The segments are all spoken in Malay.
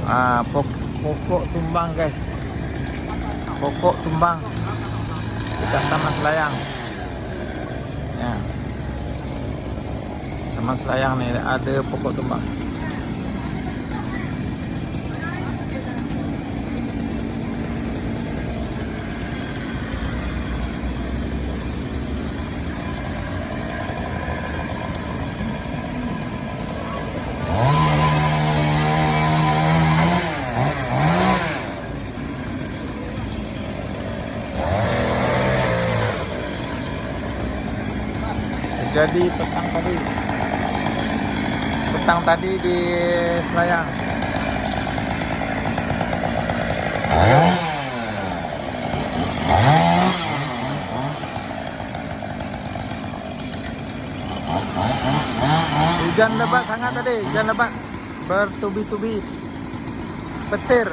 Pokok tumbang guys. Pokok tumbang dekat Taman Selayang. Ya. Taman Selayang ni ada pokok tumbang. Jadi petang tadi di Selayang. Hujan lebat sangat tadi, hujan lebat bertubi-tubi, petir,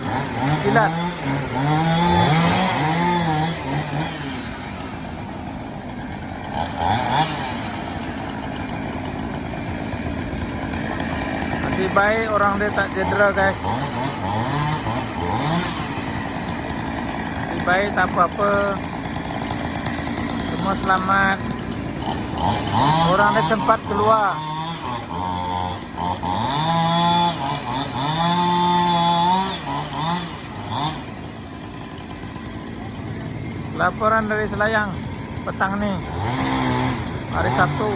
kilat. Masih baik orang dia tak cedera guys. Masih baik, tak apa-apa. Semua selamat. Orang dia sempat keluar. Laporan dari Selayang petang ni, hari Sabtu.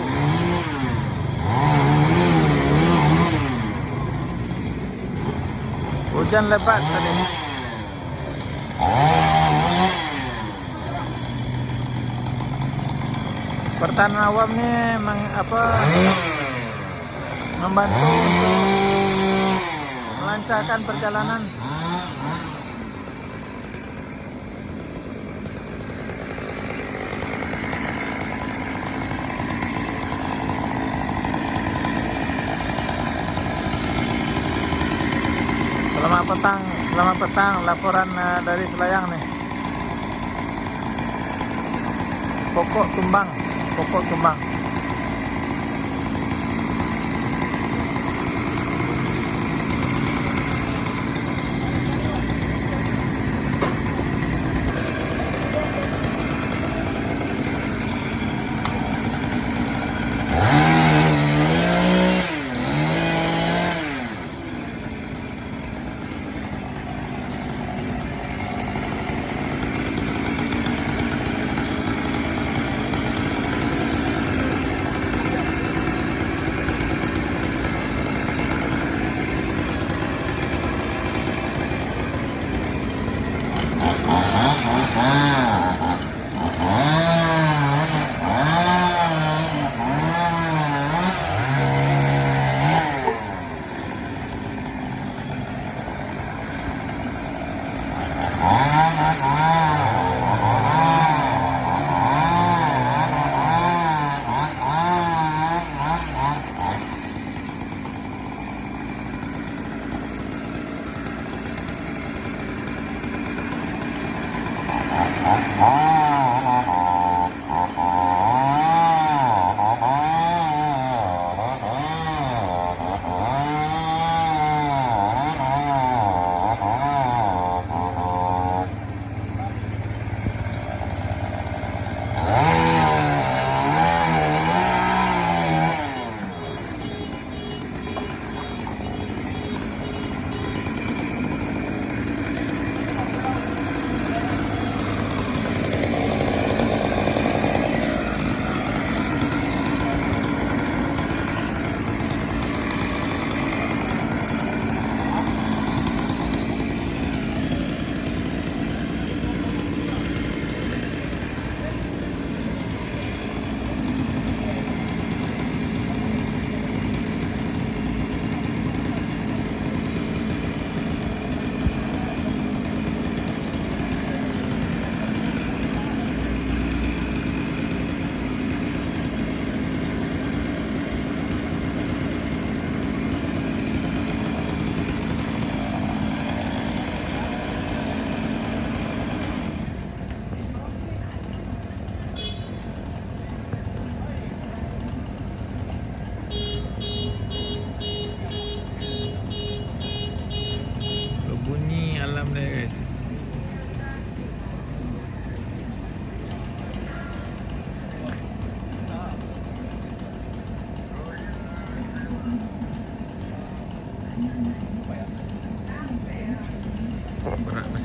Hujan lebat tadi. Pertahanan awam ni membantu untuk melancarkan perjalanan. Selamat petang, laporan dari Selayang nih. Pokok tumbang.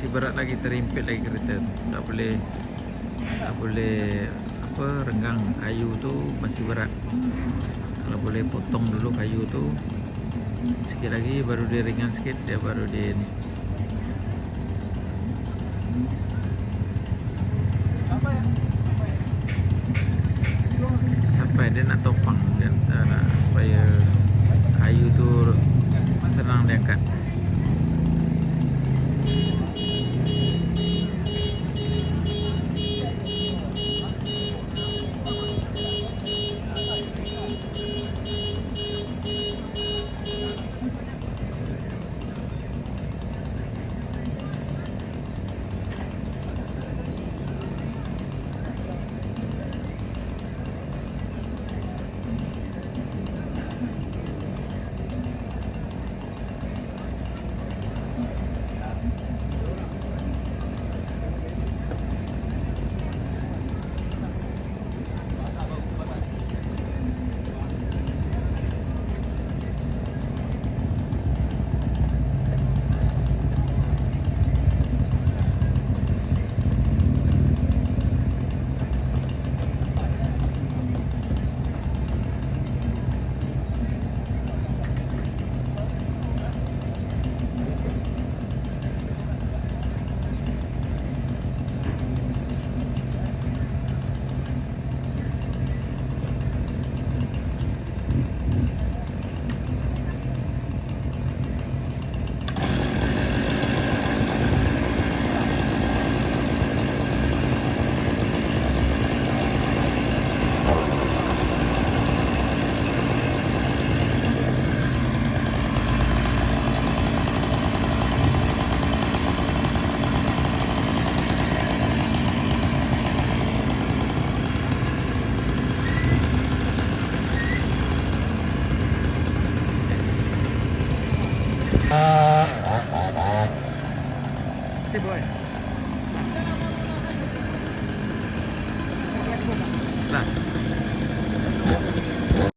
masih berat lagi, terimpit lagi kereta tu. Tak boleh apa, renggang kayu tu masih berat. Kalau boleh potong dulu kayu tu sikit lagi, baru dia ringan sikit, dia baru dia ni. Sampai dia nak topang, dia nak supaya kayu tu senang diangkat. Boy. Lah.